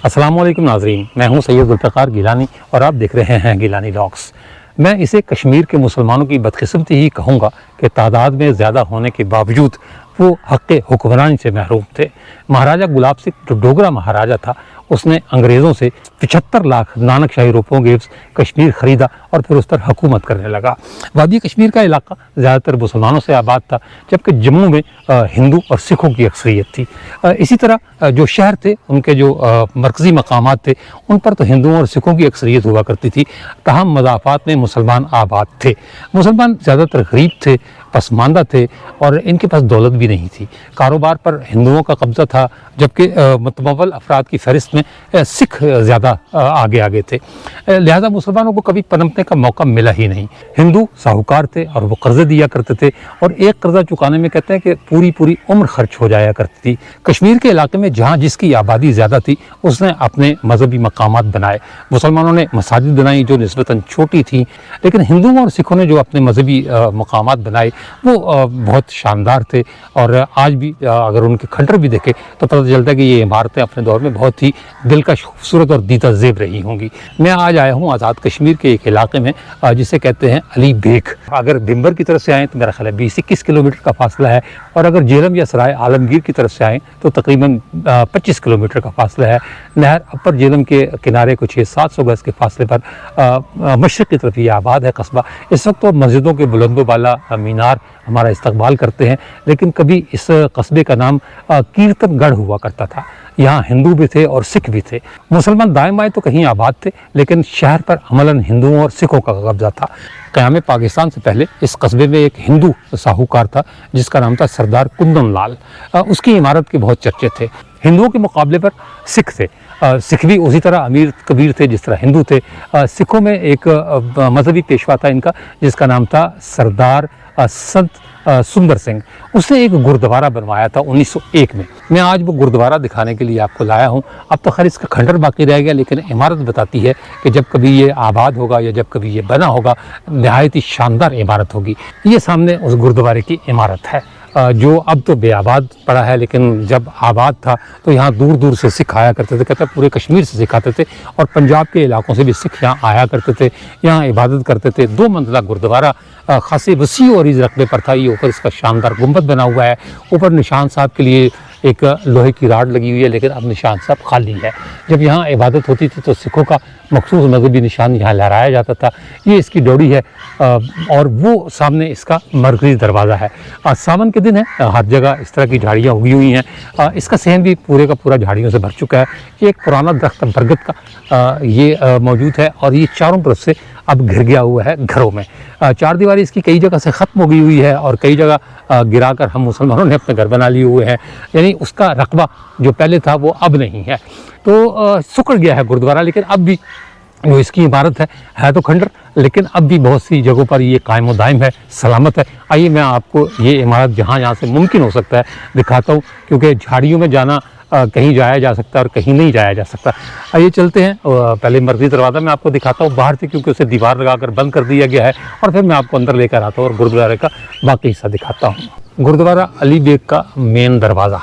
अस्सलाम वालेकुम नाज़रीन, मैं हूं सैयद ज़ुल्फ़िकार गिलानी और आप देख रहे हैं गिलानी व्लॉग्स। मैं इसे कश्मीर के मुसलमानों की बदकिस्मती ही कहूँगा कि तादाद में ज़्यादा होने के बावजूद वो हक़ हुक्मरानी से महरूम थे। महाराजा गुलाब सिंह जो डोगरा महाराजा था, उसने अंग्रेज़ों से 75 लाख नानक शाही रुपयों के कश्मीर ख़रीदा और फिर उस पर हुकूमत करने लगा। वादी कश्मीर का इलाका ज़्यादातर मुसलमानों से आबाद था, जबकि जम्मू में हिंदू और सिखों की अक्सरियत थी। इसी तरह जो शहर थे, उनके जो मरकज़ी मकामात थे, उन पर तो हिंदुओं और सिखों की अक्सरियत हुआ करती थी। तमाम मज़ाफ़ात में मुसलमान आबाद थे। मुसलमान ज़्यादातर गरीब थे, पसमानदा थे और इनके पास दौलत भी नहीं थी। कारोबार पर हिंदुओं का कब्ज़ा था, जबकि मुतमव्वल अफराद की फहरिस्त में सिख ज़्यादा आगे थे। लिहाजा मुसलमानों को कभी पनपने का मौका मिला ही नहीं। हिंदू साहूकार थे और वो कर्ज़े दिया करते थे और एक कर्ज़ा चुकाने में कहते हैं कि पूरी उम्र खर्च हो जाया करती थी। कश्मीर के इलाके में जहाँ जिसकी आबादी ज़्यादा थी, उसने अपने मजहबी मकामात बनाए। मुसलमानों ने मसाजिद बनाई जो निस्बतन छोटी थी, लेकिन हिंदुओं और सिखों ने जो अपने मजहबी मकामात बनाए वो बहुत शानदार थे। और आज भी अगर उनके खंडर भी देखें तो पता चलता है कि ये इमारतें अपने दौर में बहुत ही दिलकश, खूबसूरत और दीदा ज़ेब रही होंगी। मैं आज आया हूँ आज़ाद कश्मीर के एक इलाके में जिसे कहते हैं अली बेग। अगर भिम्बर की तरफ से आएँ तो मेरा ख्याल है 20-21 किलोमीटर का फासला है, और अगर जेलम या सराय आलमगीर की तरफ से आएँ तो तकरीबन 25 किलोमीटर का फासला है। नहर अपर जेलम के किनारे कुछ 600-700 गज के फासले पर मशरक़ की तरफ ये आबाद है कस्बा। इस वक्त तो मस्जिदों के बुलंदो बाला मीनार हमारा इस्तकबाल करते हैं, लेकिन कभी इस कस्बे का नाम कीर्तनगढ़ हुआ करता था। यहाँ हिंदू भी थे और सिख भी थे। मुसलमान दाएं बाएं तो कहीं आबाद थे, लेकिन शहर पर अमलन हिंदुओं और सिखों का कब्जा था। क़याम पाकिस्तान से पहले इस कस्बे में एक हिंदू साहूकार था जिसका नाम था सरदार कुंदन लाल। उसकी इमारत के बहुत चर्चे थे। हिंदुओं के मुकाबले पर सिख थे। सिख भी उसी तरह अमीर कबीर थे जिस तरह हिंदू थे। सिखों में एक मजहबी पेशवा था इनका जिसका नाम था सरदार संत सुंदर सिंह। उसने एक गुरुद्वारा बनवाया था 1901 में। मैं आज वो गुरुद्वारा दिखाने के लिए आपको लाया हूँ। अब तो खैर इसका खंडर बाकी रह गया, लेकिन इमारत बताती है कि जब कभी ये आबाद होगा या जब कभी ये बना होगा, नहायत ही शानदार इमारत होगी। ये सामने उस गुरुद्वारे की इमारत है जो अब तो बेआबाद पड़ा है, लेकिन जब आबाद था तो यहाँ दूर दूर से सिख आया करते थे। कहते पूरे कश्मीर से सिख आते थे और पंजाब के इलाकों से भी सिख यहाँ आया करते थे, यहाँ इबादत करते थे। 2 मंजिला गुरुद्वारा खासी वसी और इस रकबे पर था। ये ऊपर इसका शानदार गुंबद बना हुआ है। ऊपर निशान साहब के लिए एक लोहे की राड लगी हुई है, लेकिन अब निशान साहब खाली है। जब यहाँ इबादत होती थी तो सिखों का मखसूस मजहबी निशान यहाँ लहराया जाता था। ये इसकी डोरी है और वो सामने इसका मरकज़ी दरवाज़ा है। सावन के दिन है, हर जगह इस तरह की झाड़ियाँ उगी हुई हैं। इसका सहन भी पूरे का पूरा झाड़ियों से भर चुका है। ये एक पुराना दरख्त बरगद का ये मौजूद है और ये चारों तरफ से अब घिर गया हुआ है घरों में। 4 दीवारी इसकी कई जगह से ख़त्म हो गई हुई है और कई जगह गिराकर हम मुसलमानों ने अपने घर बना लिए हुए हैं। यानी उसका रकबा जो पहले था वो अब नहीं है। तो सुकड़ गया है गुरुद्वारा, लेकिन अब भी जो इसकी इमारत है तो खंडर, लेकिन अब भी बहुत सी जगहों पर ये कायम व दायम है, सलामत है। आइए मैं आपको ये इमारत जहाँ से मुमकिन हो सकता है दिखाता हूँ, क्योंकि झाड़ियों में जाना कहीं जाया जा सकता है और कहीं नहीं जाया जा सकता। आइए चलते हैं। पहले मरकज़ी दरवाज़ा मैं आपको दिखाता हूँ बाहर से, क्योंकि उसे दीवार लगाकर बंद कर दिया गया है, और फिर मैं आपको अंदर लेकर आता हूँ और गुरुद्वारे का बाकी हिस्सा दिखाता हूँ। गुरुद्वारा अली बेग का मेन दरवाज़ा,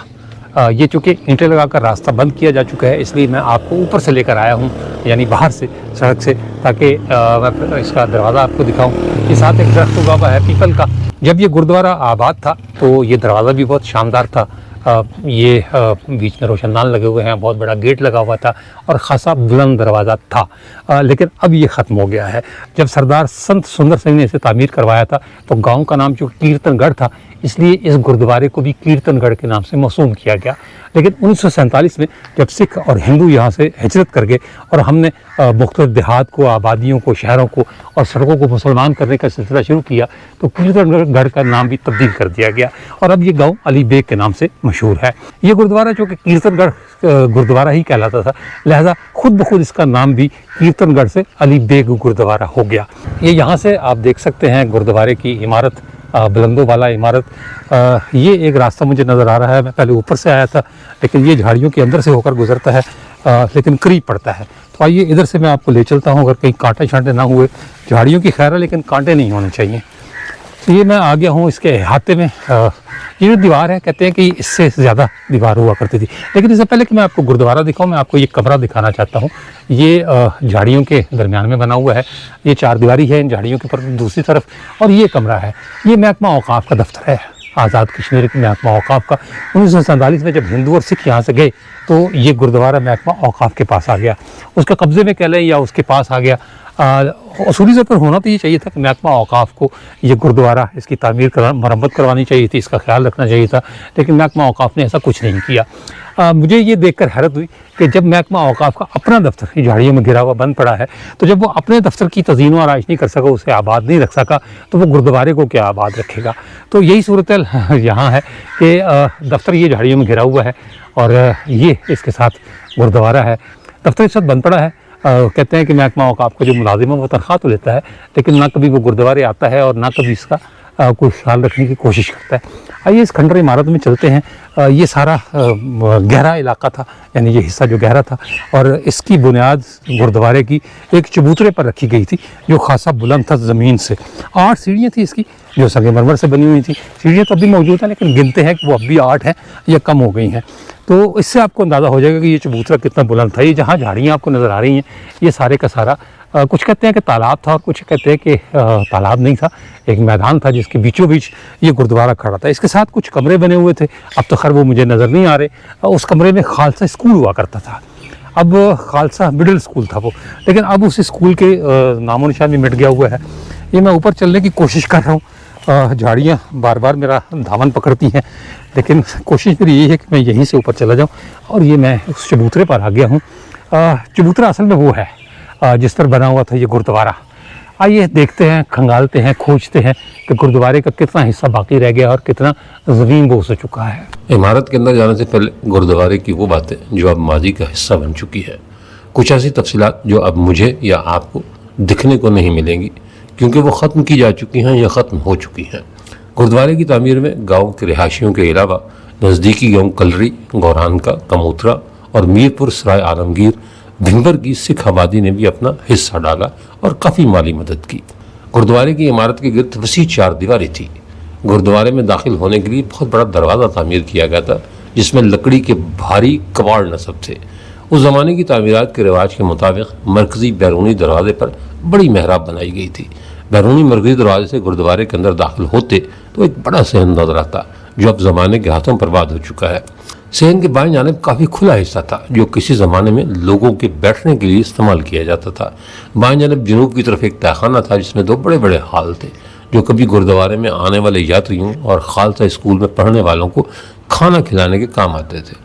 ये चूँकि ईंटें लगाकर रास्ता बंद किया जा चुका है, इसलिए मैं आपको ऊपर से लेकर आया हूँ, यानी बाहर से सड़क से, ताकि मैं इसका दरवाज़ा आपको दिखाऊँ। ये साथ एक दरख्त उगा हुआ है पीपल का। जब ये गुरुद्वारा आबाद था तो ये दरवाज़ा भी बहुत शानदार था। ये बीच में रोशनदान लगे हुए हैं, बहुत बड़ा गेट लगा हुआ था और ख़ासा बुलंद दरवाज़ा था, लेकिन अब ये ख़त्म हो गया है। जब सरदार संत सुंदर सिंह ने इसे तामीर करवाया था तो गांव का नाम जो कीर्तनगढ़ था, इसलिए इस गुरुद्वारे को भी कीर्तनगढ़ के नाम से मौसूम किया गया। लेकिन 1947 में जब सिख और हिंदू यहाँ से हिजरत कर गए और हमने मुख्तलिफ देहात को, आबादियों को, शहरों को और सड़कों को मुसलमान करने का सिलसिला शुरू किया, तो कीर्तनगढ़ का नाम भी तब्दील कर दिया गया और अब ये गाँव अली बेग के नाम से मशहूर है। ये गुरुद्वारा जो कि कीर्तनगढ़ गुरुद्वारा ही कहलाता था, लिहाजा खुद ब खुद इसका नाम भी कीर्तनगढ़ से अली बेग गुरुद्वारा हो गया। ये यहाँ से आप देख सकते हैं गुरुद्वारे की इमारत, बुलंदों वाला इमारत। ये एक रास्ता मुझे नज़र आ रहा है, मैं पहले ऊपर से आया था लेकिन ये झाड़ियों के अंदर से होकर गुजरता है, लेकिन करीब पड़ता है। तो आइए इधर से मैं आपको ले चलता हूँ, अगर कहीं कांटे शांटे ना हुए। झाड़ियों की खैर है लेकिन कांटे नहीं होने चाहिए। तो ये मैं आ गया हूँ इसके अहाते में। ये जो दीवार है, कहते हैं कि इससे ज़्यादा दीवार हुआ करती थी, लेकिन इससे पहले कि मैं आपको गुरुद्वारा दिखाऊँ, मैं आपको ये कमरा दिखाना चाहता हूँ। ये झाड़ियों के दरमियान में बना हुआ है, ये चार दीवारी है इन झाड़ियों के ऊपर दूसरी तरफ, और ये कमरा है। ये महकमा औकाफ का दफ्तर है, आज़ाद कश्मीर के महकमा औकाफ का। 1947 में जब हिंदू और सिख यहाँ से गए तो ये गुरुद्वारा महकमा औकाफ के पास आ गया, उसके कब्ज़े में कह लें या उसके पास आ गया। असूली तौर पर होना तो ये चाहिए था कि महकमा औकाफ को ये गुरुद्वारा, इसकी तामीर मरम्मत करवानी चाहिए थी, इसका ख्याल रखना चाहिए था, लेकिन महकमा औकाफ ने ऐसा कुछ नहीं किया। मुझे ये देखकर हैरत हुई कि जब महकमा औकाफ का अपना दफ्तर झाड़ियों में घिरा हुआ बंद पड़ा है, तो जब वो अपने दफ्तर की तज़ीन व आराइश नहीं कर सका, उसे आबाद नहीं रख सका, तो वो गुरुद्वारे को क्या आबाद रखेगा। तो यही सूरत यहाँ है कि दफ्तर ये झाड़ियों में घिरा हुआ है और ये इसके साथ गुरुद्वारा है। दफ्तर इस वक्त बंद पड़ा है। कहते हैं कि महकमा औकाफ का जो मुलाजिम है वो तनख्वाह तो लेता है, लेकिन ना कभी वो गुरुद्वारे आता है और ना कभी इसका कोई ख्याल रखने की कोशिश करता है। आइए इस खंडर इमारत में चलते हैं। ये सारा गहरा इलाका था, यानी ये हिस्सा जो गहरा था, और इसकी बुनियाद गुरुद्वारे की एक चबूतरे पर रखी गई थी जो खासा बुलंद था ज़मीन से। 8 सीढ़ियाँ थी इसकी जो संगमरमर से बनी हुई थी। सीढ़ियाँ तो अभी मौजूद हैं लेकिन गिनते हैं कि वो अब भी 8 हैं या कम हो गई हैं। तो इससे आपको अंदाज़ा हो जाएगा कि ये चबूतरा कितना बुलंद था। ये जहाँ झाड़ियाँ आपको नज़र आ रही हैं, ये सारे का सारा कुछ कहते हैं कि तालाब था और कुछ कहते हैं कि तालाब नहीं था, एक मैदान था जिसके बीचों बीच ये गुरुद्वारा खड़ा था। इसके साथ कुछ कमरे बने हुए थे, अब तो खैर वो मुझे नज़र नहीं आ रहे। उस कमरे में खालसा स्कूल हुआ करता था, अब खालसा मिडिल स्कूल था वो, लेकिन अब उस स्कूल के नामो निशान भी मिट गया हुआ है। ये मैं ऊपर चलने की कोशिश कर रहा हूँ, झाड़ियाँ बार बार मेरा धावन पकड़ती हैं, लेकिन कोशिश मेरी यही है कि मैं यहीं से ऊपर चला जाऊँ। और ये मैं उस चबूतरे पर आ गया हूँ। चबूतरा असल में वो है जिस पर बना हुआ था ये गुरुद्वारा। आइए देखते हैं, खंगालते हैं, खोजते हैं कि गुरुद्वारे का कितना हिस्सा बाकी रह गया और कितना ज़मीन बोझ हो चुका है। इमारत के अंदर जाने से पहले गुरुद्वारे की वो बातें जो अब माजी का हिस्सा बन चुकी है, कुछ ऐसी तफसीलात जो अब मुझे या आपको दिखने को नहीं मिलेंगी क्योंकि वो ख़त्म की जा चुकी हैं या ख़त्म हो चुकी हैं। गुरुद्वारे की तामीर में गाँव के रिहायशियों के अलावा नज़दीकी गाँव कलरी, गौरान का, कमोथरा और मीरपुर सराय आलमगीर भिंबर की सिख आबादी ने भी अपना हिस्सा डाला और काफ़ी माली मदद की। गुरुद्वारे की इमारत के गिर्द वसी 4 दीवारें थी। गुरुद्वारे में दाखिल होने के लिए बहुत बड़ा दरवाज़ा तामीर किया गया था जिसमें लकड़ी के भारी कबाड़ नस्ब थे। उस ज़माने की तामीरात के रिवाज के मुताबिक मरकज़ी बैरूनी दरवाजे पर बड़ी मेहराब बनाई गई थी। बैरूनी मरकज़ी दरवाजे से गुरुद्वारे के अंदर दाखिल होते तो एक बड़ा सहन नजर आता जो अब ज़माने के हाथों बर्बाद हो चुका है। सहन के बाएं जानिब काफ़ी खुला हिस्सा था जो किसी ज़माने में लोगों के बैठने के लिए इस्तेमाल किया जाता था। बाएं जानिब जनूब की तरफ एक तहखाना था जिसमें 2 बड़े बड़े हाल थे जो कभी गुरुद्वारे में आने वाले यात्रियों और खालसा स्कूल में पढ़ने वालों को खाना खिलाने के काम आते थे।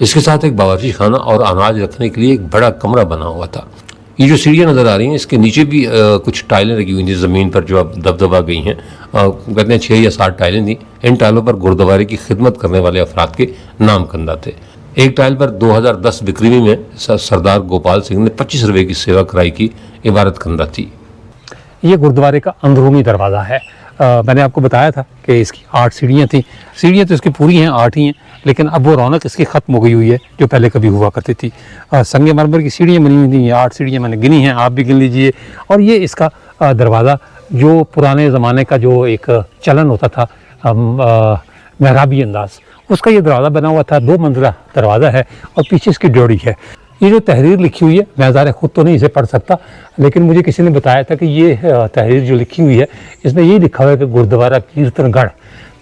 इसके साथ एक बावर्ची खाना और अनाज रखने के लिए एक बड़ा कमरा बना हुआ था। ये जो सीढ़ियाँ नज़र आ रही हैं इसके नीचे भी कुछ टाइलें लगी हुई थी ज़मीन पर जो अब दबदबा गई हैं। कहते हैं 6 या 7 टाइलें थी। इन टाइलों पर गुरुद्वारे की खिदमत करने वाले अफराद के नाम कंदा थे। एक टाइल पर 2010 बिक्री में सरदार गोपाल सिंह ने 25 रुपये की सेवा कराई की इबारत कंदा थी। ये गुरुद्वारे का अंदरूनी दरवाज़ा है। मैंने आपको बताया था कि इसकी 8 सीढ़ियाँ थी। सीढ़ियाँ तो इसकी पूरी हैं, 8 ही हैं, लेकिन अब वो रौनक इसकी ख़त्म हो गई हुई है जो पहले कभी हुआ करती थी। संगमरमर की सीढ़ियाँ बनी हुई थी, ये 8 सीढ़ियाँ मैंने गिनी हैं, आप भी गिन लीजिए। और ये इसका दरवाज़ा जो पुराने ज़माने का जो एक चलन होता था मेहराबी अंदाज, उसका ये दरवाज़ा बना हुआ था। 2 मंजिला दरवाज़ा है और पीछे इसकी ड्योढ़ी है। ये जो तहरीर लिखी हुई है, मैं ज़ाहिर खुद तो नहीं इसे पढ़ सकता, लेकिन मुझे किसी ने बताया था कि ये तहरीर जो लिखी हुई है इसमें ये लिखा हुआ है कि गुरुद्वारा कीर्तनगढ़।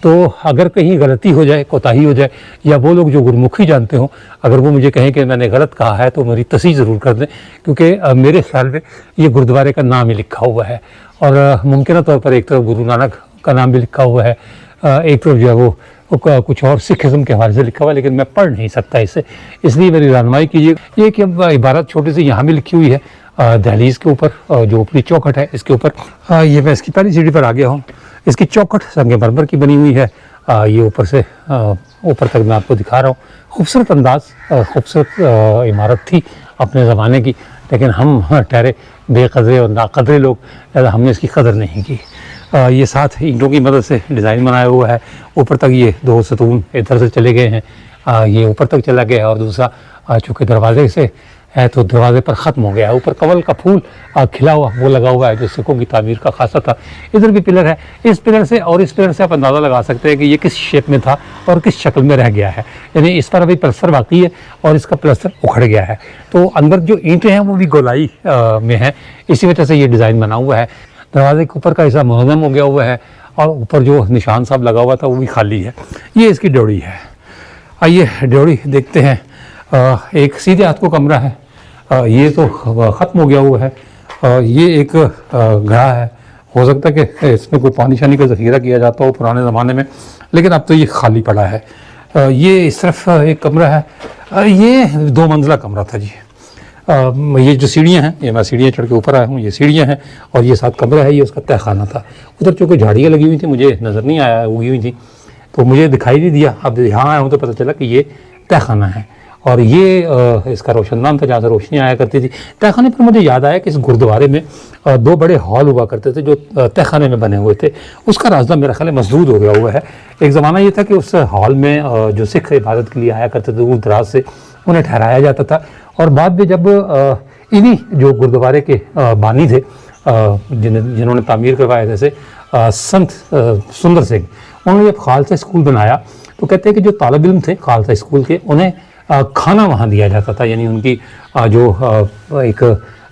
तो अगर कहीं गलती हो जाए, कोताही हो जाए, या वो लोग जो गुरमुखी जानते हों अगर वो मुझे कहें कि मैंने गलत कहा है तो मेरी तस्दीक ज़रूर कर दें, क्योंकि मेरे ख्याल में ये गुरुद्वारे का नाम ही लिखा हुआ है और मुमकिन तौर पर एक तरफ गुरु नानक का नाम भी लिखा हुआ है, एक तरफ जो है वो कुछ और सिख इज़्म के हवाले से लिखा हुआ है, लेकिन मैं पढ़ नहीं सकता इसे, इसलिए मेरी रहनुमाई कीजिए। ये कि इबारत छोटी सी यहाँ भी लिखी हुई है दहलीज के ऊपर, जो ऊपरी चौखट है इसके ऊपर। ये मैं इसकी पहली सीढ़ी पर आ गया हूँ। इसकी चौखट संगमरमर की बनी हुई है। ये ऊपर से ऊपर तक मैं आपको दिखा रहा हूँ। खूबसूरत अंदाज, खूबसूरत इमारत थी अपने ज़माने की, लेकिन हम ठहरे बेकदरे और नाकदरे लोग, ज़्यादा हमने इसकी कदर नहीं की। ये 7 ईंटों की मदद से डिज़ाइन बनाया हुआ है। ऊपर तक ये 2 सतून इधर से चले गए हैं, ये ऊपर तक चला गया है, और दूसरा चूँकि दरवाजे से है तो दरवाजे पर ख़त्म हो गया है। ऊपर कमल का फूल खिला हुआ वो लगा हुआ है, जो सिखों की तामीर का खासा था। इधर भी पिलर है, इस पिलर से और इस पिलर से आप अंदाज़ा लगा सकते हैं कि ये किस शेप में था और किस शक्ल में रह गया है। यानी इस पर अभी प्लस्तर बाकी है और इसका प्लस्तर उखड़ गया है, तो अंदर जो ईंटें हैं वो भी गोलाई में हैं, इसी वजह से ये डिज़ाइन बना हुआ है। दरवाजे के ऊपर का हिस्सा मुहज़्ज़म हो गया हुआ है, और ऊपर जो निशान साहब लगा हुआ था वो भी खाली है। ये इसकी ड्योढ़ी है। आइए ड्योढ़ी देखते हैं। एक सीधे हाथ को कमरा है, ये तो ख़त्म हो गया हुआ है। ये एक घड़ा है, हो सकता है कि इसमें कोई पानी शानी का ज़ख़ीरा किया जाता हो पुराने ज़माने में, लेकिन अब तो ये खाली पड़ा है। ये इस तरफ एक कमरा है, ये 2 मंजिला कमरा था जी। ये जो सीढ़ियाँ हैं, ये मैं सीढ़ियाँ चढ़ के ऊपर आया हूँ, ये सीढ़ियाँ हैं और ये 7 कमरा है, ये उसका तहखाना था। उधर चूँकि झाड़ियाँ लगी हुई थी, मुझे नज़र नहीं आया, उगी हुई थी तो मुझे दिखाई नहीं दिया। अब यहाँ आया हूँ तो पता चला कि ये तहखाना है, और ये इसका रोशनदान था जहाँ से रोशनी आया करती थी। तहखाने पर मुझे याद आया कि इस गुरुद्वारे में 2 बड़े हॉल हुआ करते थे जो तहखाने में बने हुए थे। उसका रास्ता मेरा ख्याल मसदूद हो गया हुआ है। एक ज़माना ये था कि उस हॉल में जो सिख इबादत के लिए आया करते थे दूर दराज से, उन्हें ठहराया जाता था। और बाद में जब इन्हीं जो गुरुद्वारे के बानी थे जिन्होंने तामीर करवाया, जैसे संत सुंदर सिंह, उन्होंने जब खालसा स्कूल बनाया तो कहते हैं कि जो तालिब इल्म थे खालसा स्कूल के, उन्हें खाना वहाँ दिया जाता था। यानी उनकी जो एक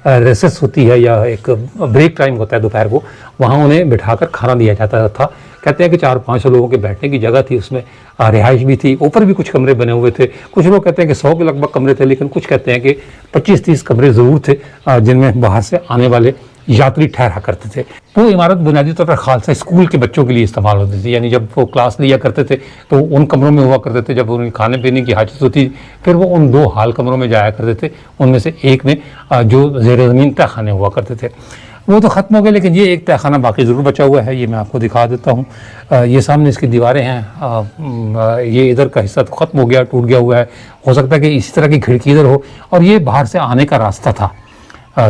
रेसेस होती है या एक ब्रेक टाइम होता है दोपहर को, वहाँ उन्हें बिठाकर खाना दिया जाता था। कहते हैं कि 400-500 लोगों के बैठने की जगह थी, उसमें रिहाइश भी थी, ऊपर भी कुछ कमरे बने हुए थे। कुछ लोग कहते हैं कि 100 के लगभग कमरे थे, लेकिन कुछ कहते हैं कि 25-30 कमरे ज़रूर थे जिनमें बाहर से आने वाले यात्री ठहरा करते थे। वो इमारत बुनियादी तौर पर खालसा स्कूल के बच्चों के लिए इस्तेमाल होती थी। यानी जब वो क्लास लिया करते थे तो उन कमरों में हुआ करते थे, जब उन्हें खाने पीने की हाजत होती फिर वो उन 2 हाल कमरों में जाया करते थे। उनमें से एक में जो ज़ेर ज़मीन तहखाने हुआ करते थे वो तो ख़त्म हो गए, लेकिन ये एक तहखाना बाकी ज़रूर बचा हुआ है। ये मैं आपको दिखा देता हूँ। ये सामने इसकी दीवारें हैं, ये इधर का हिस्सा तो ख़त्म हो गया, टूट गया हुआ है। हो सकता है कि इसी तरह की खिड़की इधर हो, और ये बाहर से आने का रास्ता था।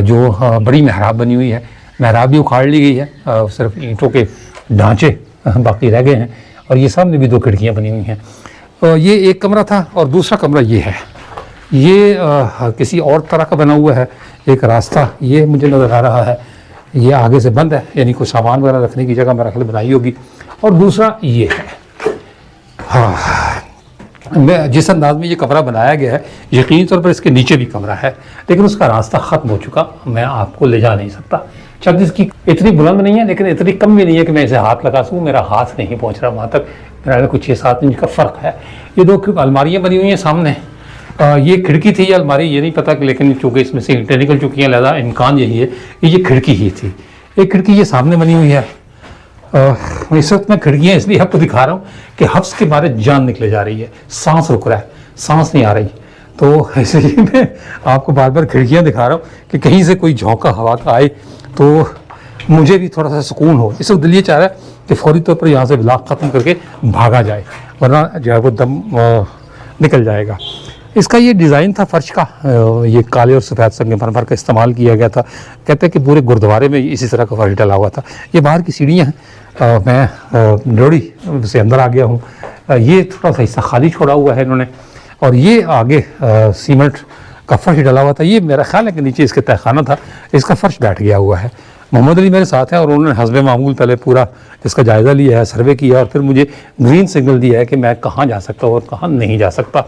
जो बड़ी मेहराब बनी हुई है, मेहराब भी उखाड़ ली गई है, सिर्फ ईंटों के ढांचे बाकी रह गए हैं, और ये सामने भी 2 खिड़कियाँ बनी हुई हैं। ये एक कमरा था, और दूसरा कमरा ये है। ये किसी और तरह का बना हुआ है। एक रास्ता ये मुझे नज़र आ रहा है, ये आगे से बंद है, यानी कोई सामान वगैरह रखने की जगह मेरा ख्याल बनाई होगी। और दूसरा ये है। हाँ, मैं जिस अंदाज में ये कमरा बनाया गया है, यकीनी तौर पर इसके नीचे भी कमरा है, लेकिन उसका रास्ता ख़त्म हो चुका, मैं आपको ले जा नहीं सकता। छत इसकी इतनी बुलंद नहीं है, लेकिन इतनी कम भी नहीं है कि मैं इसे हाथ लगा सकूँ। मेरा हाथ नहीं पहुँच रहा वहाँ तक, मेरा कुछ 6-7 इंच का फ़र्क है। ये 2 अलमारियाँ बनी हुई हैं सामने। ये खिड़की थी या अलमारी ये नहीं पता, लेकिन चूँकि इसमें से ईंटें निकल चुकी हैं, लिहाजा इम्कान यही है कि ये खिड़की ही थी। एक खिड़की ये सामने बनी हुई है। इस वक्त मैं खिड़कियाँ इसलिए आपको दिखा रहा हूँ कि हफ्स के बारे जान निकले जा रही है, सांस रुक रहा है, सांस नहीं आ रही, तो इसलिए मैं आपको बार बार खिड़कियाँ दिखा रहा हूँ कि कहीं से कोई झोंका हवा का आए तो मुझे भी थोड़ा सा सुकून हो। इस वक्त दिल ये चाह रहा है कि फौरी तौर पर यहाँ से ब्लॉक ख़त्म करके भागा जाए, वरना जो है वो दम निकल जाएगा। इसका ये डिज़ाइन था फर्श का, ये काले और सफ़ेद संगमरमर का इस्तेमाल किया गया था। कहते हैं कि पूरे गुरुद्वारे में इसी तरह का फर्श डला हुआ था। ये बाहर की सीढ़ियाँ हैं, मैं ड्योढ़ी से अंदर आ गया हूँ। ये थोड़ा सा हिस्सा खाली छोड़ा हुआ है इन्होंने, और ये आगे सीमेंट का फर्श डला हुआ था। ये मेरा ख्याल है कि नीचे इसके तहखाना था, इसका फर्श बैठ गया हुआ है। मोहम्मद अली मेरे साथ हैं और उन्होंने हस्बे मामूल पहले पूरा इसका जायज़ा लिया है, सर्वे किया, और फिर मुझे ग्रीन सिग्नल दिया है कि मैं कहाँ जा सकता हूँ और कहाँ नहीं जा सकता।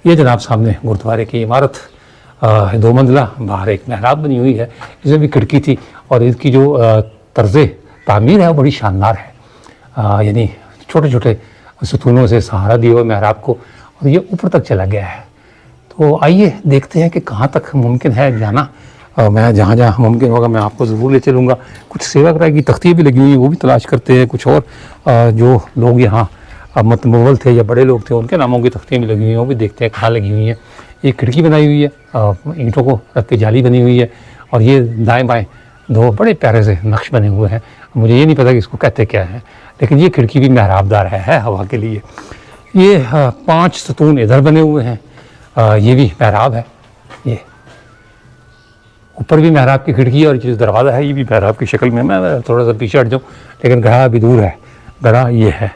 ये जनाब सामने गुरुद्वारे की इमारत 2 मंजिला, बाहर एक मेहराब बनी हुई है, इसमें भी खिड़की थी, और इसकी जो तर्ज़ तामीर है वो बड़ी शानदार है। यानी छोटे छोटे सतूनों से सहारा दिए हुए मेहराब को, और ये ऊपर तक चला गया है। तो आइए देखते हैं कि कहाँ तक मुमकिन है जाना। मैं जहाँ जहाँ मुमकिन होगा मैं आपको ज़रूर ले चलूँगा। कुछ सेवा कराए की तख्तियाँ भी लगी हुई हैं, वो भी तलाश करते हैं। कुछ और जो लोग यहाँ मतमवल थे या बड़े लोग थे, उनके नामों की तख्तियाँ भी लगी हुई हैं, वो भी देखते हैं कहाँ लगी हुई हैं। एक खिड़की बनाई हुई है, ईंटों को रख के जाली बनी हुई है, और ये दाएँ बाएँ दो बड़े प्यारे से नक्श बने हुए हैं। मुझे ये नहीं पता कि इसको कहते क्या है, लेकिन ये खिड़की भी मेहराबदार है हवा के लिए। ये 5 सतून इधर बने हुए हैं, ये भी मेहराब है। ये ऊपर भी मेहराब की खिड़की है और जो दरवाज़ा है ये भी मेहराब की शक्ल में। मैं थोड़ा सा पीछे हट जाऊँ, लेकिन गढ़ा अभी दूर है, गढ़ा ये है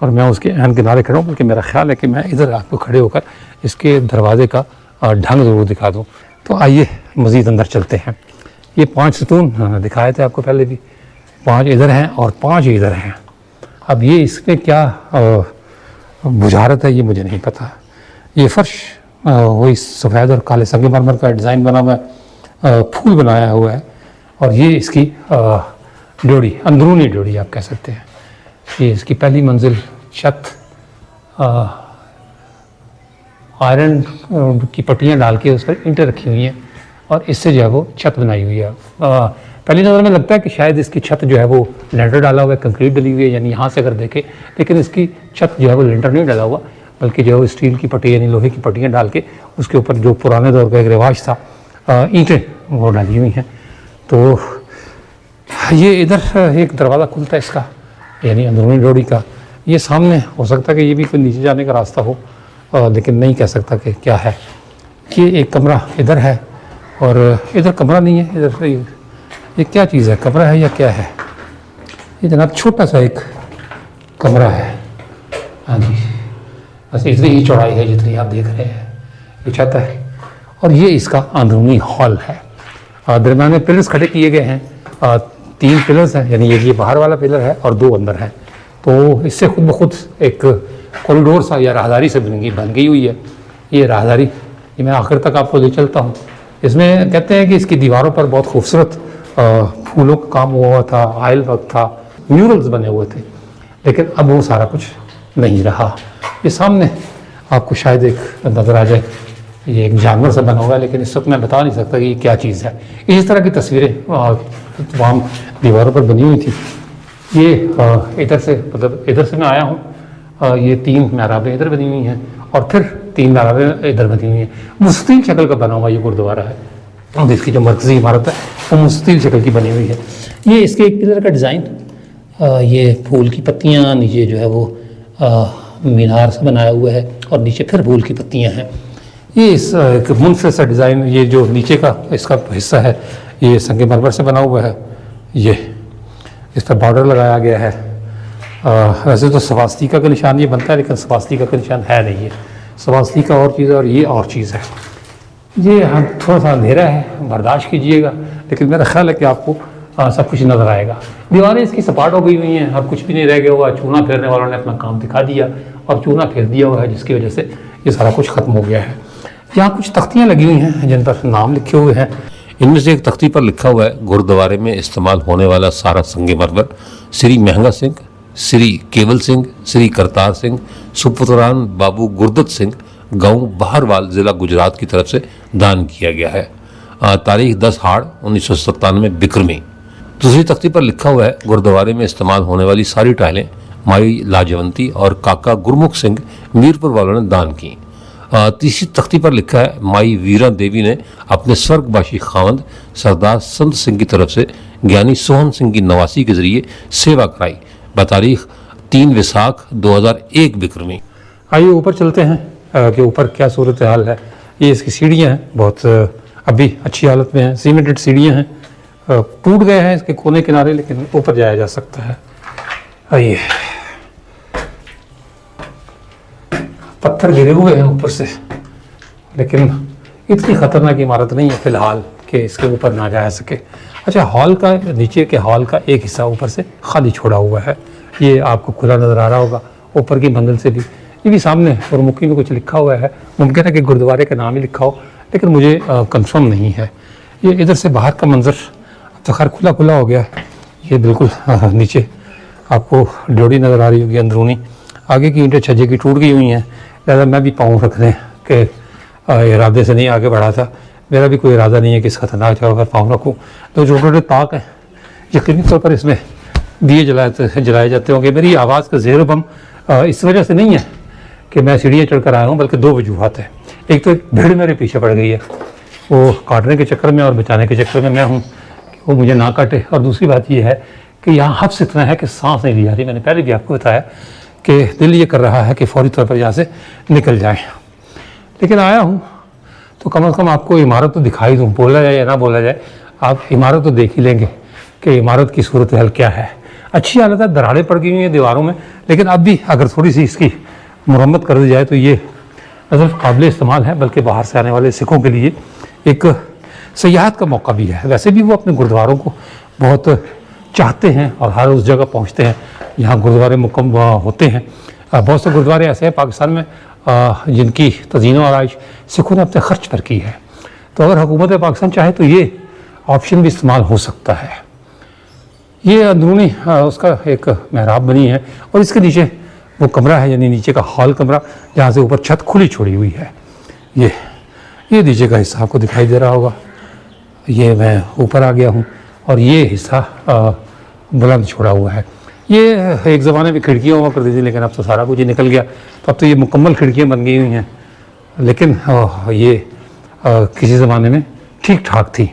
और मैं उसके एहन किनारे खड़ा हूँ, बल्कि मेरा ख्याल है कि मैं इधर आपको खड़े होकर इसके दरवाजे का ढंग ज़रूर दिखा दूँ। तो आइए मज़ीद अंदर चलते हैं। ये 5 सतून दिखाए थे आपको पहले भी, 5 इधर हैं और 5 इधर हैं। अब ये इसमें क्या बुझारत है ये मुझे नहीं पता। ये फर्श वही सफ़ेद और काले संगमरमर का डिज़ाइन बना हुआ है, फूल बनाया हुआ है और ये इसकी ड्योढ़ी, अंदरूनी ड्योढ़ी आप कह सकते हैं। ये इसकी पहली मंजिल छत आयरन की पट्टियाँ डाल के उस पर ईंटें रखी हुई हैं और इससे जो है वो छत बनाई हुई है। पहली नज़र में लगता है कि शायद इसकी छत जो है वो लेंटर डाला हुआ है, कंक्रीट डली हुई है, यानी यहाँ से अगर देखें, लेकिन इसकी छत जो है वो लेंटर नहीं डाला हुआ, बल्कि जो है वो स्टील की पट्टी यानी लोहे की पट्टियाँ डाल के उसके ऊपर जो पुराने दौर का एक रिवाज था ईंटें वो डाली हुई हैं। तो ये इधर एक दरवाज़ा खुलता है इसका, यानी अंदरूनी ड्योढ़ी का। ये सामने हो सकता है कि ये भी कोई नीचे जाने का रास्ता हो, लेकिन नहीं कह सकता कि क्या है। ये एक कमरा इधर है और इधर कमरा नहीं है, इधर ये क्या चीज़ है, कमरा है या क्या है? ये जनाब छोटा सा एक कमरा है। हाँ जी, बस इतनी ही चौड़ाई है जितनी आप देख रहे हैं, ये छत है और ये इसका अंदरूनी हॉल है। दरम्यान में पिलर्स खड़े किए गए हैं, 3 पिलर्स हैं, यानी ये बाहर वाला पिलर है और 2 अंदर हैं। तो इससे खुद ब खुद एक कॉरिडोर सा या राहदारी से बन गई हुई है। ये राहदारी ये मैं आखिर तक आपको ले चलता हूँ। इसमें कहते हैं कि इसकी दीवारों पर बहुत खूबसूरत फूलों का काम हुआ था, आयल वर्क था, म्यूरल्स बने हुए थे, लेकिन अब वो सारा कुछ नहीं रहा। ये सामने आपको शायद एक नज़र आ जाए, ये एक जानवर से बना हुआ है, लेकिन इस वक्त मैं बता नहीं सकता कि ये क्या चीज़ है। इस तरह की तस्वीरें तमाम दीवारों पर बनी हुई थी। ये इधर से, मतलब इधर से मैं आया हूँ, ये 3 मेहराबें इधर बनी हुई हैं और फिर 3 मेहराबें इधर बनी हुई हैं। मुस्ततील शक्ल का बना हुआ ये गुरुद्वारा है और इसकी जो मरकज़ी इमारत है वो मुस्ततील शक्ल की बनी हुई है। ये इसके एक पिलर का डिज़ाइन, ये फूल की पत्तियाँ, नीचे जो है वो मीनार से बनाया हुआ है और नीचे फिर फूल की पत्तियाँ हैं। ये इस एक मुनफरद सा डिज़ाइन, ये जो नीचे का इसका हिस्सा है ये संगमरमर से बना हुआ है। ये इस पर बॉर्डर लगाया गया है। वैसे तो स्वास्तिका का निशान ये बनता है, लेकिन स्वास्तिका का निशान है नहीं है। स्वास्तिका और चीज़ है और ये और चीज़ है। ये हम थोड़ा सा अंधेरा है, बर्दाश्त कीजिएगा, लेकिन मेरा ख्याल है कि आपको सब कुछ नज़र आएगा। दीवारें इसकी सपाट हो गई हुई हैं, अब कुछ भी नहीं रह गया हुआ। चूना फेरने वालों ने अपना काम दिखा दिया और चूना फेर दिया हुआ है, जिसकी वजह से ये सारा कुछ ख़त्म हो गया है। यहाँ कुछ तख्तियाँ लगी हुई हैं जिन पर नाम लिखे हुए हैं। इनमें से एक तख्ती पर लिखा हुआ है, गुरुद्वारे में इस्तेमाल होने वाला सारा संगमरमर श्री महंगा सिंह, श्री केवल सिंह, श्री करतार सिंह, सुपुत्रान बाबू गुरदत्त सिंह, गांव बहरवाल, ज़िला गुजरात की तरफ से दान किया गया है। तारीख 10 हाड़ 1997 बिक्रमी। दूसरी तख्ती पर लिखा हुआ है, गुरुद्वारे में इस्तेमाल होने वाली सारी टाइलें माई लाजवंती और काका गुरमुख सिंह मीरपुर वालों ने दान की। तीसरी तख्ती पर लिखा है, माई वीरा देवी ने अपने स्वर्गवासी खावंद सरदार संत सिंह की तरफ से ज्ञानी सोहन सिंह की नवासी के जरिए सेवा कराई बतारीख 3 विसाख 2001 बिक्रमी। आइए ऊपर चलते हैं कि ऊपर क्या सूरत हाल है। ये इसकी सीढ़ियाँ हैं, बहुत अभी अच्छी हालत में हैं, सीमेंटेड सीढ़ियाँ हैं, टूट गए हैं इसके कोने किनारे, लेकिन ऊपर जाया जा सकता है। आइए, पत्थर गिरे हुए हैं ऊपर से, लेकिन इतनी ख़तरनाक इमारत नहीं है फ़िलहाल कि इसके ऊपर ना जा सके। अच्छा, हॉल का नीचे के हॉल का एक हिस्सा ऊपर से खाली छोड़ा हुआ है, ये आपको खुला नज़र आ रहा होगा ऊपर की मंजिल से भी। ये भी सामने गुरमुखी में कुछ लिखा हुआ है, मुमकिन है कि गुरुद्वारे का नाम ही लिखा हो, लेकिन मुझे कंफर्म नहीं है। ये इधर से बाहर का मंजर अब तो खैर खुला खुला हो गया। ये बिल्कुल नीचे आपको ड्योढ़ी नज़र आ रही होगी अंदरूनी। आगे की ईंटें छज्जे की टूट गई हुई हैं, लिहाजा मैं भी पाँव रखने के इरादे से नहीं आगे बढ़ा था। मेरा भी कोई इरादा नहीं है कि इस खतरनाक जगह पर पाँव रखूँ। तो छोटे छोटे ताक हैं, यकीनी तौर पर इसमें दिए जलाए जाते होंगे। मेरी आवाज़ का ज़ेर बम इस वजह से नहीं है कि मैं सीढ़ियाँ चढ़कर आया हूँ, बल्कि 2 वजूहत है। एक तो भीड़ मेरे पीछे पड़ गई है, वो काटने के चक्कर में और बचाने के चक्कर में मैं हूँ वो मुझे ना काटे। और दूसरी बात ये है कि यहाँ हब्स इतना है कि सांस नहीं ली जा रही। मैंने पहले भी आपको बताया कि दिल ये कर रहा है कि फौरी तौर पर यहाँ से निकल जाए, लेकिन आया हूँ तो कम से कम आपको इमारत तो दिखाई दूँ, बोला जाए या ना बोला जाए, आप इमारत तो देख ही लेंगे कि इमारत की सूरत हाल क्या है। अच्छी हालत है, दरारें पड़ गई हुई हैं दीवारों में, लेकिन अब भी अगर थोड़ी सी इसकी मुरम्मत कर दी जाए तो ये न सिर्फ काबिल इस्तेमाल है बल्कि बाहर से आने वाले सिखों के लिए एक सयाहत का मौका भी है। वैसे भी वो अपने गुरुद्वारों को बहुत चाहते हैं और हर उस जगह पहुँचते हैं जहाँ गुरुद्वारे मुकम्मल होते हैं। बहुत से गुरुद्वारे ऐसे हैं पाकिस्तान में जिनकी तज़ीन और आइश सिखों ने अपने खर्च पर की है। तो अगर हुकूमत पाकिस्तान चाहे तो ये ऑप्शन भी इस्तेमाल हो सकता है। ये अंदरूनी उसका एक महराब बनी है और इसके नीचे वो कमरा है, यानी नीचे का हॉल कमरा, जहाँ से ऊपर छत खुली छोड़ी हुई है। ये नीचे का हिस्सा आपको दिखाई दे रहा होगा। ये मैं ऊपर आ गया हूँ और ये हिस्सा बुलंद छोड़ा हुआ है। ये एक ज़माने में खिड़कियाँ हुआ करती थी, लेकिन अब तो सारा कुछ ही निकल गया। तो अब तो ये मुकम्मल खिड़कियाँ बन गई हुई हैं, लेकिन ये किसी ज़माने में ठीक ठाक थी।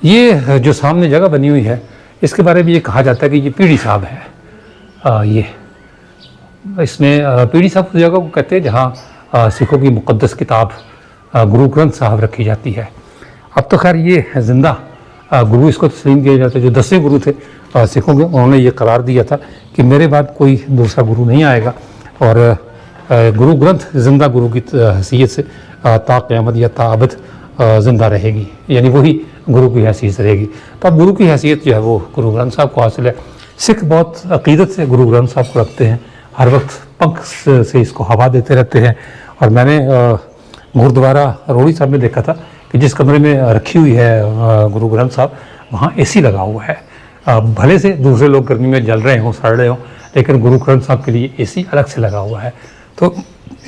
ये जो सामने जगह बनी हुई है इसके बारे में ये कहा जाता है कि ये पीढ़ी साहब है। ये इसमें पीढ़ी साहब उस जगह को कहते हैं जहाँ सिखों की मुक़द्दस किताब गुरु ग्रंथ साहब रखी जाती है। अब तो खैर ये जिंदा गुरु इसको तस्लीम किया जाता है। जो 10वें गुरु थे सिखों के, उन्होंने ये करार दिया था कि मेरे बाद कोई दूसरा गुरु नहीं आएगा और गुरु ग्रंथ जिंदा गुरु की हैसियत से ता क़यामत या ता अबद ज़िंदा रहेगी, यानी वही गुरु की हैसियत रहेगी। तो अब गुरु की हैसियत जो है वो गुरु ग्रंथ साहब को हासिल है। सिख बहुत अक़ीदत से गुरु ग्रंथ साहब को रखते हैं, हर वक्त पंख से इसको हवा देते रहते हैं। और मैंने गुरुद्वारा रोड़ी साहब में देखा था कि जिस कमरे में रखी हुई है गुरु ग्रंथ साहब, वहाँ एसी लगा हुआ है। भले से दूसरे लोग गर्मी में जल रहे हों, सड़ रहे हों, लेकिन गुरु ग्रंथ साहब के लिए एसी अलग से लगा हुआ है। तो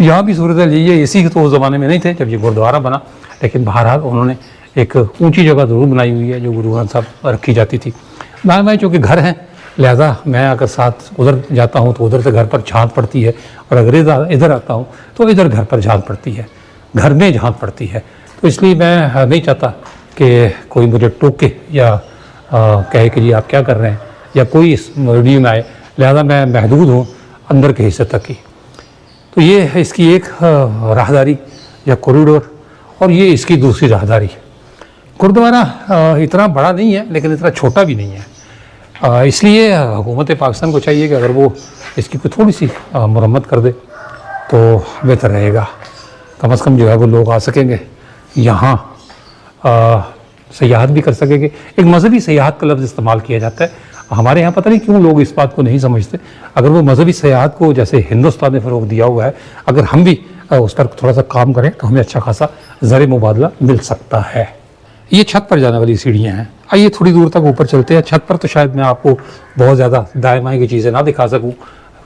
यहाँ भी सूरत है, ये एसी तो उस ज़माने में नहीं थे जब ये गुरुद्वारा बना, लेकिन बहरहाल उन्होंने एक ऊंची जगह ज़रूर बनाई हुई है जो गुरु ग्रंथ साहब रखी जाती थी। मैं चूँकि घर हैं, लिहाजा मैं अगर साथ उधर जाता हूँ तो उधर से घर पर झांक पड़ती है, और अगर इधर आता हूँ तो इधर घर पर झांक पड़ती है, घर में झांक पड़ती है। तो इसलिए मैं नहीं चाहता कि कोई मुझे टोके या कहे कि जी आप क्या कर रहे हैं, या कोई इस वीडियो में आए। लिहाजा मैं महदूद हूँ अंदर के हिस्से तक ही। तो ये इसकी एक राहदारी या कॉरिडोर, और ये इसकी दूसरी राहदारी। गुरुद्वारा इतना बड़ा नहीं है लेकिन इतना छोटा भी नहीं है, इसलिए हुकूमत पाकिस्तान को चाहिए कि अगर वो इसकी कोई थोड़ी सी मुरम्मत कर दे तो बेहतर रहेगा। कम से कम जो है वो लोग आ सकेंगे यहाँ, सयाहत भी कर सकेंगे। एक मजहबी सयाहत का लफ्ज़ इस्तेमाल किया जाता है हमारे यहाँ, पता नहीं क्यों लोग इस बात को नहीं समझते। अगर वो मजहबी सयाहत को जैसे हिंदुस्तान ने फ़रोग़ दिया हुआ है, अगर हम भी उस पर थोड़ा सा काम करें तो हमें अच्छा खासा ज़र मुबादला मिल सकता है। ये छत पर जाने वाली सीढ़ियाँ हैं। आइए थोड़ी दूर तक ऊपर चलते हैं। छत पर तो शायद मैं आपको बहुत ज़्यादा दाएँ बाएँ की चीज़ें ना दिखा सकूँ,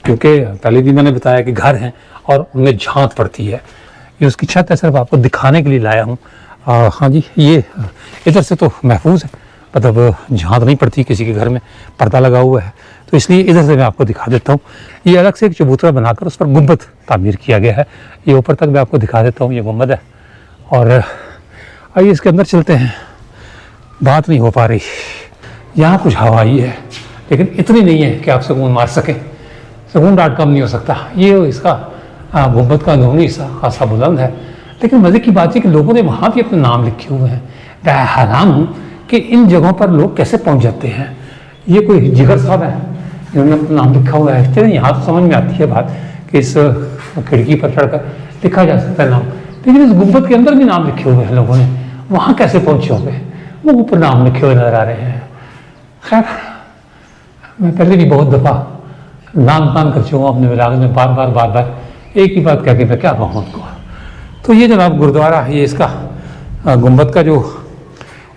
क्योंकि पहले भी मैंने बताया कि घर हैं और उनमें झांक पड़ती है। ये उसकी छत है, सिर्फ आपको दिखाने के लिए लाया हूँ। हाँ जी, ये इधर से तो महफूज है, मतलब झांक नहीं पड़ती किसी के घर में, पर्दा लगा हुआ है, तो इसलिए इधर से मैं आपको दिखा देता हूँ। ये अलग से एक चबूतरा बनाकर उस पर गुंबद तामीर किया गया है। ये ऊपर तक मैं आपको दिखा देता हूँ, ये गुंबद है। और आइए इसके अंदर चलते हैं। बात नहीं हो पा रही, यहाँ कुछ हवा ही है लेकिन इतनी नहीं है कि आप सुकून मार सकें। सुकून डॉट कम नहीं हो सकता। ये इसका गुंबद का अंदरूनी हिस्सा खासा बुलंद है, लेकिन मज़े की बात है कि लोगों ने वहाँ भी अपने नाम लिखे हुए हैं। मैं हैरान हूँ कि इन जगहों पर लोग कैसे पहुँच जाते हैं। ये कोई जिगर साहब है जिन्होंने अपना नाम लिखा हुआ है। चलिए यहाँ तो समझ में आती है बात कि इस खिड़की पर चढ़कर लिखा जा सकता है नाम, लेकिन इस गुंबद के अंदर भी नाम लिखे हुए हैं लोगों ने। वहाँ कैसे पहुँचे होंगे? वो ऊपर नाम लिखे हुए नजर आ रहे हैं। खैर, मैं पहले भी बहुत दफ़ा नाम कर चुका हूँ अपने विलाग में, बार बार एक ही बात कह के मैं क्या कहूँ उनको। तो ये जनाब गुरुद्वारा, ये इसका गुंबद का जो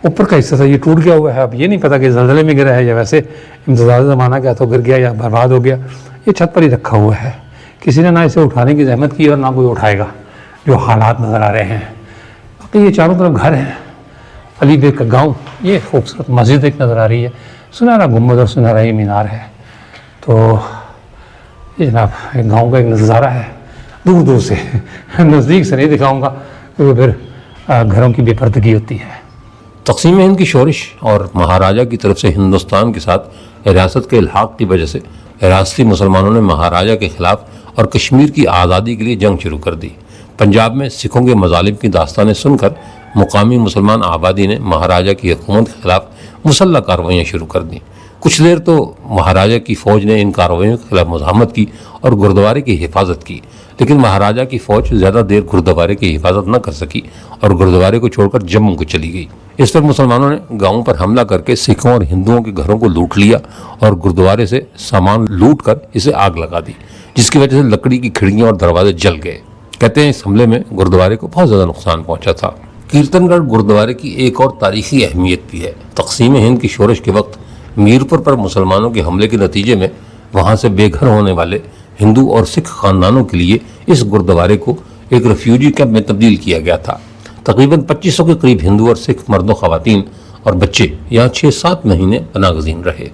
ऊपर का हिस्सा था ये टूट गया हुआ है। अब ये नहीं पता कि ज़लज़ले में गिरा है या वैसे इम्तिज़ाज़ ज़माना क्या तो गिर गया या बर्बाद हो गया। ये छत पर ही रखा हुआ है, किसी ने ना इसे उठाने की जहमत की और ना कोई उठाएगा, जो हालात नज़र आ रहे हैं। बाकी ये चारों तरफ घर हैं, अली बेग का गाँव। ये खूबसूरत मस्जिद एक नज़र आ रही है, सुनहरा गुंबद और सुनहरा ये मीनार है। तो ये जनाब गाँव का एक नज़ारा है, दूर दूर से, नज़दीक से नहीं दिखाऊंगा क्योंकि फिर घरों की बेपर्दगी होती है। तक़सीम हिंद की शोरिश और महाराजा की तरफ से हिंदुस्तान के साथ रियासत के इल्हाक़ की वजह से रियासती मुसलमानों ने महाराजा के खिलाफ और कश्मीर की आज़ादी के लिए जंग शुरू कर दी। पंजाब में सिखों के मजालिम की दास्तानें सुनकर मुकामी मुसलमान आबादी ने महाराजा की हुकूमत के खिलाफ मुसल्लह कार्रवाइयाँ शुरू कर दी। कुछ देर तो महाराजा की फ़ौज ने इन कार्रवाइयों के खिलाफ मुज़ाहमत की और गुरुद्वारे की हिफाजत की, लेकिन महाराजा की फ़ौज ज़्यादा देर गुरुद्वारे की हिफाजत न कर सकी और गुरुद्वारे को छोड़कर जम्मू को चली गई। इस पर मुसलमानों ने गांवों पर हमला करके सिखों और हिंदुओं के घरों को लूट लिया और गुरुद्वारे से सामान लूट कर इसे आग लगा दी, जिसकी वजह से लकड़ी की खिड़कियाँ और दरवाजे जल गए। कहते हैं इस हमले में गुरुद्वारे को बहुत ज़्यादा नुकसान पहुँचा था। कीर्तनगढ़ गुरुद्वारे की एक और तारीखी अहमियत भी है। तक़सीम हिंद की शोरश के वक्त मीरपुर पर मुसलमानों के हमले के नतीजे में वहाँ से बेघर होने वाले हिंदू और सिख खानदानों के लिए इस गुरुद्वारे को एक रेफ्यूजी कैंप में तब्दील किया गया था। तकरीबन 2500 के करीब हिंदू और सिख मर्दों, ख़वातीन और बच्चे यहाँ 6-7 महीने पनागज़ीन रहे,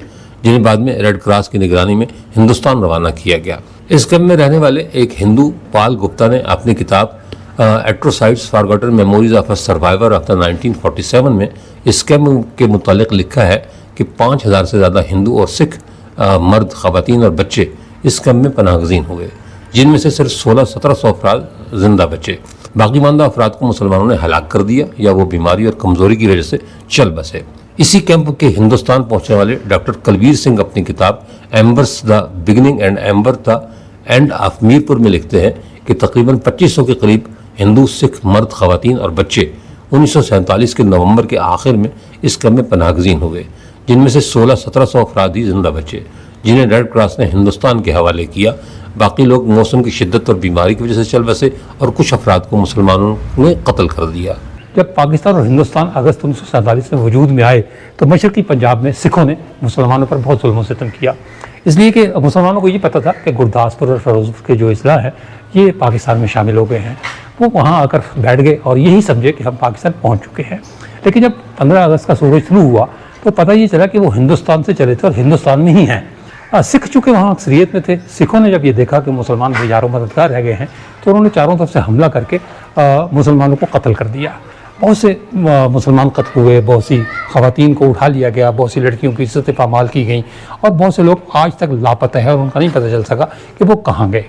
जिन्हें बाद में रेड क्रॉस की निगरानी में हिंदुस्तान रवाना किया गया। इस कैंप में रहने वाले एक हिंदू पाल गुप्ता ने अपनी किताब atrocities forgotten memories of a survivor of the 1947 में इस कैंप के मुतालिक लिखा है कि 5000 से ज़्यादा हिंदू और सिख मर्द, ख़वातीन और बच्चे इस कैंप में पनागज़ीन हुए, जिनमें से सिर्फ 1600-1700 अफराद जिंदा बचे। बाकी मानदा अफराद को मुसलमानों ने हलाक कर दिया या वो बीमारी और कमज़ोरी की वजह से चल बसे। इसी कैंप के हिंदुस्तान पहुँचने वाले डॉक्टर कलबीर सिंह अपनी किताब एम्बर्स the beginning and amber the end of Mirpur में लिखते हैं कि तकरीबन 2500 के करीब हिंदू, सिख मर्द, ख़वातीन और बच्चे 1947 के नवंबर के आखिर में इस कैंप में पनागज़ीन हुए, जिनमें से 1600-1700 अफराद ही जिंदा बचे, जिन्हें रेड क्रॉस ने हिंदुस्तान के हवाले किया। बाकी लोग मौसम की शिद्दत और बीमारी की वजह से चल बसे और कुछ अफराद को मुसलमानों ने कत्ल कर दिया। जब पाकिस्तान और हिंदुस्तान अगस्त 1947 में वजूद में आए तो मशरक़ी पंजाब में सिखों ने मुसलमानों पर बहुत जुल्म सितम किया, इसलिए कि मुसलमानों को ये पता था कि गुरदासपुर और फिरोजपुर के जो अजला हैं ये पाकिस्तान में शामिल हो गए हैं। वो वहाँ आकर बैठ गए और यही समझे कि हम पाकिस्तान पहुँच चुके हैं। लेकिन जब 15 अगस्त का सूरज शुरू हुआ तो पता ये चला कि वो हिंदुस्तान से चले थे और हिंदुस्तान में ही हैं। सिख चूँकि वहाँ अक्सरियत में थे, सिखों ने जब ये देखा कि मुसलमान हज़ारों मददगार रह गए हैं तो उन्होंने चारों तरफ से हमला करके मुसलमानों को कत्ल कर दिया। बहुत से मुसलमान कत्ल हुए, बहुत सी ख़वातीन को उठा लिया गया, बहुत सी लड़कियों की इज्जत पामाल की गई और बहुत से लोग आज तक लापता है और उनका नहीं पता चल सका कि वो कहाँ गए।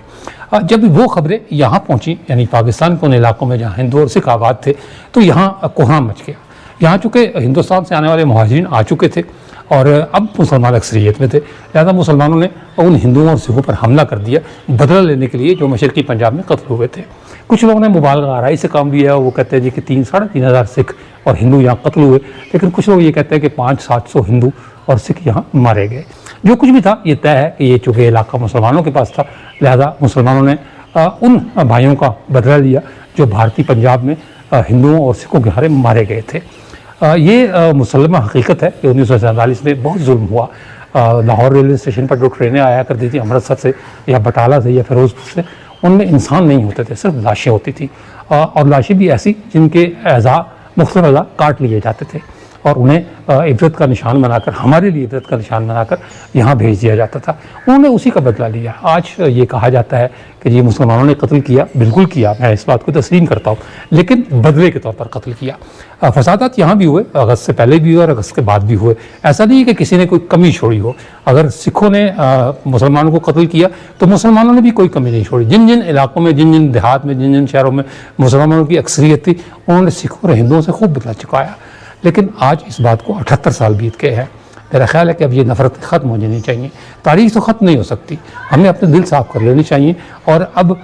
जब वो खबरें यहाँ पहुँची, यानी पाकिस्तान के उन इलाकों में जहाँ हिंदू और सिख आबाद थे, तो यहाँ कोहराम मच गया। यहाँ चूँकि हिंदुस्तान से आने वाले मुहाजिरीन आ चुके थे और अब मुसलमान अक्सरियत में थे, लिहाजा मुसलमानों ने उन हिंदुओं और सिखों पर हमला कर दिया बदला लेने के लिए जो मशरक़ी पंजाब में कत्ल हुए थे। कुछ लोगों ने मुबालगा आराई से काम लिया, वो कहते हैं जी कि 3-3.5 हज़ार सिख और हिंदू यहाँ कत्ल हुए, लेकिन कुछ लोग ये कहते हैं कि 500-700 हिंदू और सिख यहाँ मारे गए। जो कुछ भी था ये तय है कि ये चूँकि इलाका मुसलमानों के पास था, लिहाजा मुसलमानों ने उन भाइयों का बदला लिया जो भारतीय पंजाब में हिंदुओं और सिखों के हारे मारे गए थे। ये मुसलमा हकीकत है कि 1947 में बहुत जुल्म हुआ। लाहौर रेलवे स्टेशन पर जो ट्रेनें आया करती थी अमृतसर से या बटाला से या फिरोजपुर से, उनमें इंसान नहीं होते थे, सिर्फ लाशें होती थी और लाशें भी ऐसी जिनके अज़ा मुख्तलिफ अज़ा काट लिए जाते थे और उन्हें इबरत का निशान बनाकर, हमारे लिए इबरत का निशान बनाकर यहाँ भेज दिया जाता था। उन्होंने उसी का बदला लिया। आज ये कहा जाता है कि ये मुसलमानों ने कत्ल किया, बिल्कुल किया, मैं इस बात को तस्लीम करता हूँ, लेकिन बदले के तौर पर कत्ल किया। फसादात यहाँ भी हुए, अगस्त से पहले भी हुए और अगस्त के बाद भी हुए। ऐसा नहीं है कि किसी ने कोई कमी छोड़ी हो। अगर सिखों ने मुसलमानों को कत्ल किया तो मुसलमानों ने भी कोई कमी नहीं छोड़ी। जिन जिन इलाकों में, जिन जिन देहात में, जिन जिन शहरों में मुसलमानों की अक्सरियत थी, उन्होंने सिखों और हिंदुओं से खूब बदला चुकाया। लेकिन आज इस बात को 78 साल बीत गए हैं। मेरा ख्याल है कि अब ये नफ़रत ख़त्म हो जानी चाहिए। तारीख़ तो ख़त्म नहीं हो सकती, हमें अपने दिल साफ़ कर लेनी चाहिए और अब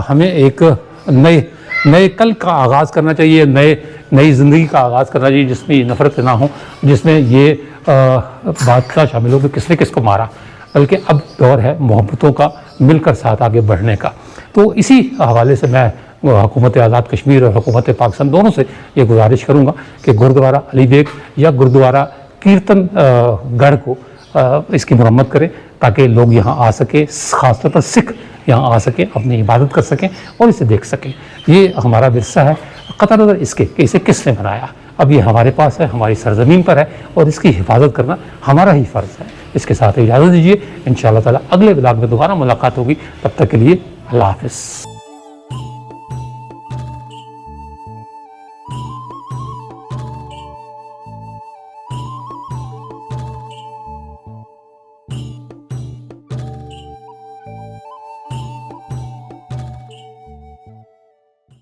हमें एक नए कल का आगाज़ करना चाहिए, नई ज़िंदगी का आगाज़ करना चाहिए जिसमें ये नफ़रत ना हो, जिसमें ये बात ना शामिल हो कि किसने किसको मारा, बल्कि अब दौर है मोहब्बतों का, मिलकर साथ आगे बढ़ने का। तो इसी हवाले से मैं हुकूमत आज़ाद कश्मीर और हुकूमत पाकिस्तान दोनों से ये गुजारिश करूँगा कि गुरुद्वारा अली बेग या गुरुद्वारा कीर्तन गढ़ को इसकी मरम्मत करें ताकि लोग यहाँ आ सकें, ख़ासतौर पर सिख यहाँ आ सकें, अपनी इबादत कर सकें और इसे देख सकें। ये हमारा विरसा है, क़तई नज़र इसके कि इसे किसने बनाया। अब ये हमारे पास है, हमारी सरज़मीन पर है और इसकी हिफाजत करना हमारा ही फ़र्ज़ है। इसके साथ इजाज़त दीजिए, इंशाअल्लाह ताला अगले ब्लॉग में दोबारा मुलाकात होगी। तब तक के लिए अल्लाह हाफ़िज़।